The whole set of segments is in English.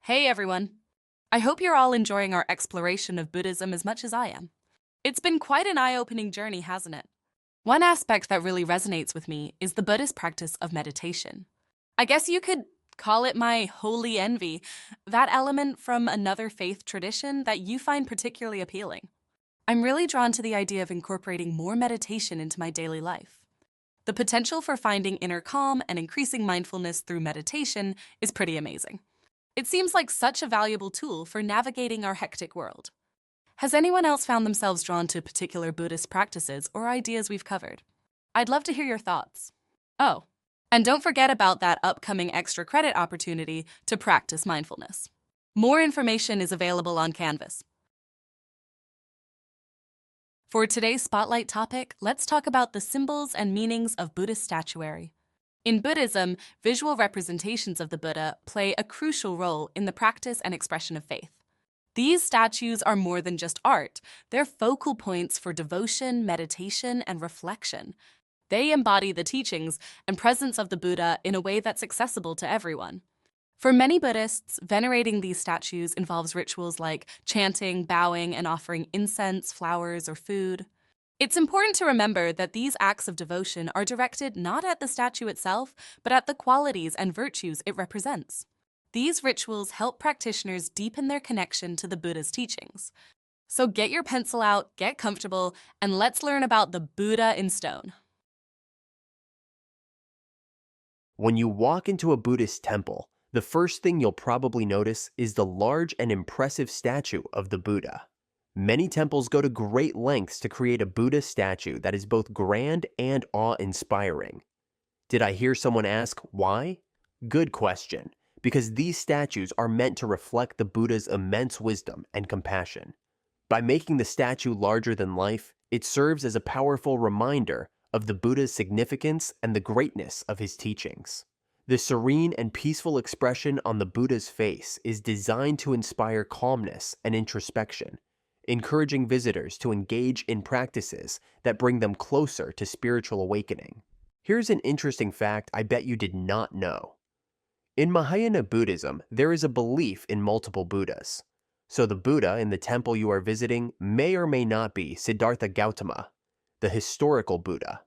Hey everyone! I hope you're all enjoying our exploration of Buddhism as much as I am. It's been quite an eye-opening journey, hasn't it? One aspect that really resonates with me is the Buddhist practice of meditation. I guess you could call it my holy envy, that element from another faith tradition that you find particularly appealing. I'm really drawn to the idea of incorporating more meditation into my daily life. The potential for finding inner calm and increasing mindfulness through meditation is pretty amazing. It seems like such a valuable tool for navigating our hectic world. Has anyone else found themselves drawn to particular Buddhist practices or ideas we've covered? I'd love to hear your thoughts. Oh, and don't forget about that upcoming extra credit opportunity to practice mindfulness. More information is available on Canvas. For today's spotlight topic, let's talk about the symbols and meanings of Buddhist statuary. In Buddhism, visual representations of the Buddha play a crucial role in the practice and expression of faith. These statues are more than just art. They're focal points for devotion, meditation, and reflection. They embody the teachings and presence of the Buddha in a way that's accessible to everyone. For many Buddhists, venerating these statues involves rituals like chanting, bowing, and offering incense, flowers, or food. It's important to remember that these acts of devotion are directed not at the statue itself, but at the qualities and virtues it represents. These rituals help practitioners deepen their connection to the Buddha's teachings. So get your pencil out, get comfortable, and let's learn about the Buddha in stone. When you walk into a Buddhist temple, the first thing you'll probably notice is the large and impressive statue of the Buddha. Many temples go to great lengths to create a Buddha statue that is both grand and awe-inspiring. Did I hear someone ask why? Good question, because these statues are meant to reflect the Buddha's immense wisdom and compassion. By making the statue larger than life, it serves as a powerful reminder of the Buddha's significance and the greatness of his teachings. The serene and peaceful expression on the Buddha's face is designed to inspire calmness and introspection, encouraging visitors to engage in practices that bring them closer to spiritual awakening. Here's an interesting fact I bet you did not know. In Mahāyāna Buddhism, there is a belief in multiple Buddhas. So the Buddha in the temple you are visiting may or may not be Siddhartha Gautama, the historical Buddha.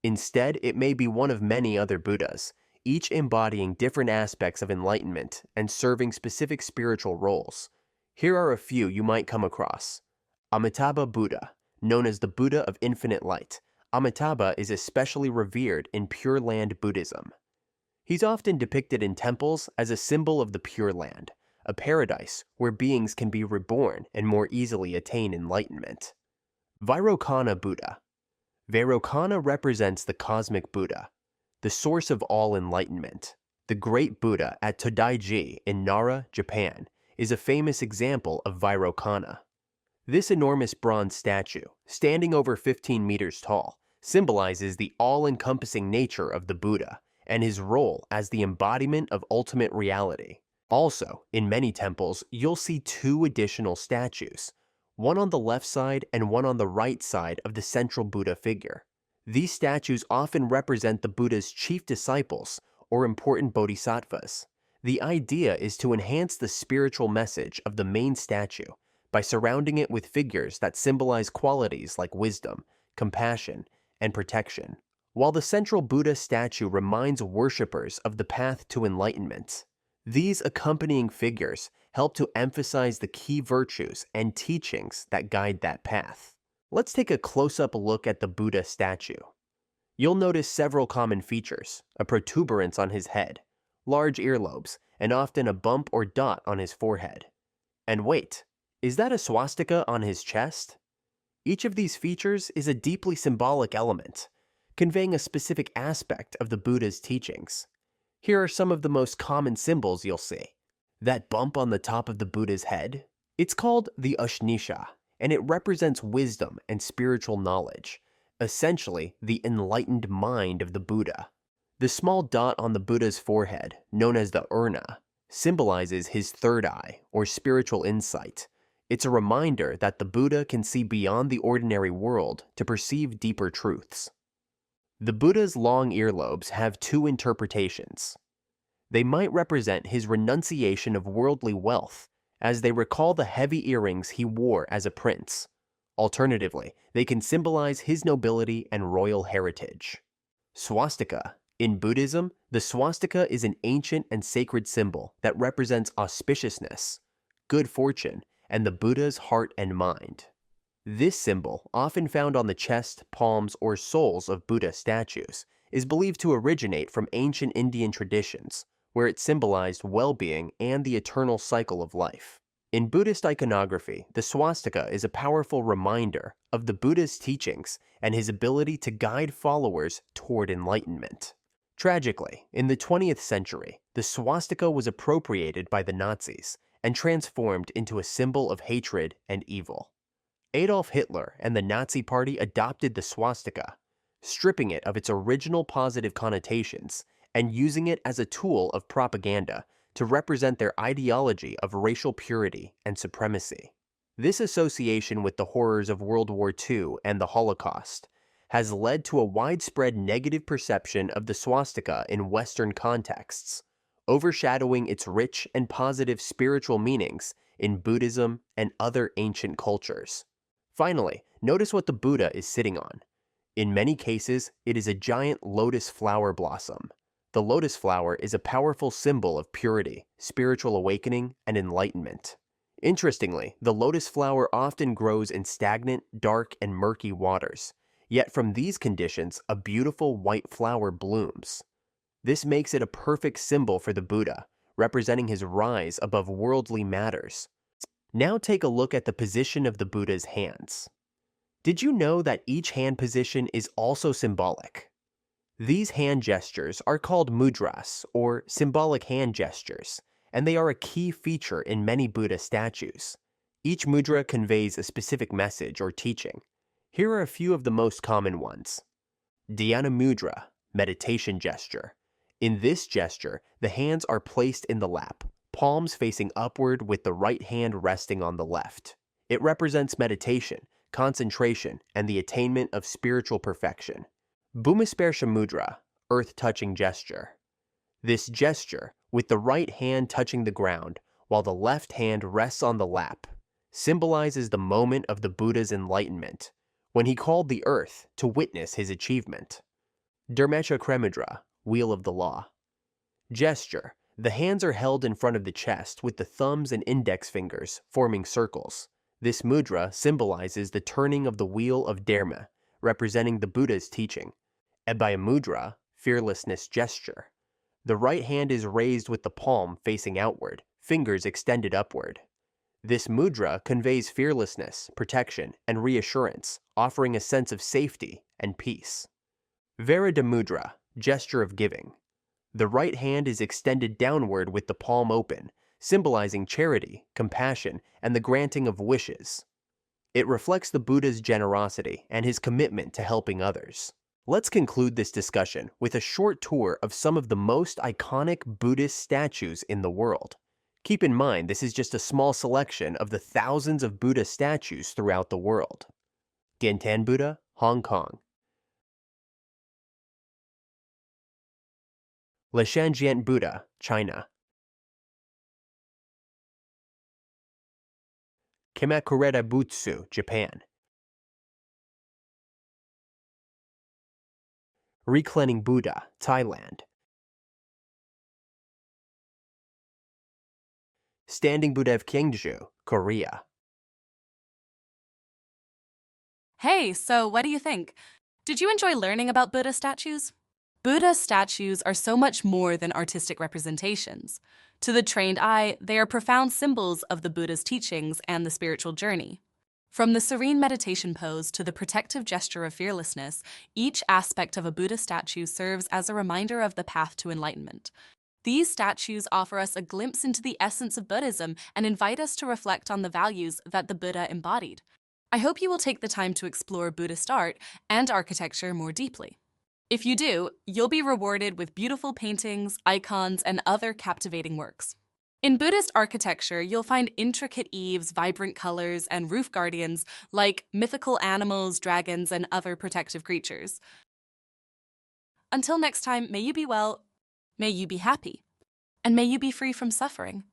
Instead, it may be one of many other Buddhas, each embodying different aspects of enlightenment and serving specific spiritual roles. Here are a few you might come across. Amitābha Buddha, known as the Buddha of infinite light. Amitābha is especially revered in Pure Land Buddhism. He's often depicted in temples as a symbol of the Pure Land, a paradise where beings can be reborn and more easily attain enlightenment. Vairocana Buddha. Vairocana represents the cosmic Buddha, the source of all enlightenment. The great Buddha at Todaiji in Nara, Japan, is a famous example of Vairocana. This enormous bronze statue, standing over 15 meters tall, symbolizes the all-encompassing nature of the Buddha and his role as the embodiment of ultimate reality. Also, in many temples, you'll see two additional statues, one on the left side and one on the right side of the central Buddha figure. These statues often represent the Buddha's chief disciples or important bodhisattvas. The idea is to enhance the spiritual message of the main statue by surrounding it with figures that symbolize qualities like wisdom, compassion, and protection, while the central Buddha statue reminds worshippers of the path to enlightenment. These accompanying figures help to emphasize the key virtues and teachings that guide that path. Let's take a close-up look at the Buddha statue. You'll notice several common features: a protuberance on his head, large earlobes, and often a bump or dot on his forehead. And wait, is that a swastika on his chest? Each of these features is a deeply symbolic element, conveying a specific aspect of the Buddha's teachings. Here are some of the most common symbols you'll see. That bump on the top of the Buddha's head? It's called the ushnisha, and it represents wisdom and spiritual knowledge, essentially the enlightened mind of the Buddha. The small dot on the Buddha's forehead, known as the urna, symbolizes his third eye, or spiritual insight. It's a reminder that the Buddha can see beyond the ordinary world to perceive deeper truths. The Buddha's long earlobes have two interpretations. They might represent his renunciation of worldly wealth, as they recall the heavy earrings he wore as a prince. Alternatively, they can symbolize his nobility and royal heritage. Swastika. In Buddhism, the swastika is an ancient and sacred symbol that represents auspiciousness, good fortune, and the Buddha's heart and mind. This symbol, often found on the chest, palms, or soles of Buddha statues, is believed to originate from ancient Indian traditions, where it symbolized well-being and the eternal cycle of life. In Buddhist iconography, the swastika is a powerful reminder of the Buddha's teachings and his ability to guide followers toward enlightenment. Tragically, in the 20th century, the swastika was appropriated by the Nazis and transformed into a symbol of hatred and evil. Adolf Hitler and the Nazi Party adopted the swastika, stripping it of its original positive connotations and using it as a tool of propaganda to represent their ideology of racial purity and supremacy. This association with the horrors of World War II and the Holocaust has led to a widespread negative perception of the swastika in Western contexts, overshadowing its rich and positive spiritual meanings in Buddhism and other ancient cultures. Finally, notice what the Buddha is sitting on. In many cases, it is a giant lotus flower blossom. The lotus flower is a powerful symbol of purity, spiritual awakening, and enlightenment. Interestingly, the lotus flower often grows in stagnant, dark, and murky waters. Yet from these conditions, a beautiful white flower blooms. This makes it a perfect symbol for the Buddha, representing his rise above worldly matters. Now take a look at the position of the Buddha's hands. Did you know that each hand position is also symbolic? These hand gestures are called mudras, or symbolic hand gestures, and they are a key feature in many Buddha statues. Each mudra conveys a specific message or teaching. Here are a few of the most common ones. Dhyana mudra, meditation gesture. In this gesture, the hands are placed in the lap, palms facing upward with the right hand resting on the left. It represents meditation, concentration, and the attainment of spiritual perfection. Bhumisparsha mudra, earth-touching gesture. This gesture, with the right hand touching the ground while the left hand rests on the lap, symbolizes the moment of the Buddha's enlightenment, when he called the earth to witness his achievement. Dharmachakra mudra, wheel of the law. Gesture. The hands are held in front of the chest with the thumbs and index fingers forming circles. This mudra symbolizes the turning of the wheel of Dharma, representing the Buddha's teaching. Abhaya mudra, fearlessness gesture. The right hand is raised with the palm facing outward, fingers extended upward. This mudra conveys fearlessness, protection, and reassurance, offering a sense of safety and peace. Vairocana mudra, gesture of giving. The right hand is extended downward with the palm open, symbolizing charity, compassion, and the granting of wishes. It reflects the Buddha's generosity and his commitment to helping others. Let's conclude this discussion with a short tour of some of the most iconic Buddhist statues in the world. Keep in mind, this is just a small selection of the thousands of Buddha statues throughout the world. Diantan Buddha, Hong Kong. Leshanjian Buddha, China. Kimakureta Butsu, Japan. Reclining Buddha, Thailand. Standing Buddha of Kyengju, Korea. Hey, so what do you think? Did you enjoy learning about Buddha statues? Buddha statues are so much more than artistic representations. To the trained eye, they are profound symbols of the Buddha's teachings and the spiritual journey. From the serene meditation pose to the protective gesture of fearlessness, each aspect of a Buddha statue serves as a reminder of the path to enlightenment. These statues offer us a glimpse into the essence of Buddhism and invite us to reflect on the values that the Buddha embodied. I hope you will take the time to explore Buddhist art and architecture more deeply. If you do, you'll be rewarded with beautiful paintings, icons, and other captivating works. In Buddhist architecture, you'll find intricate eaves, vibrant colors, and roof guardians like mythical animals, dragons, and other protective creatures. Until next time, may you be well, may you be happy. and may you be free from suffering.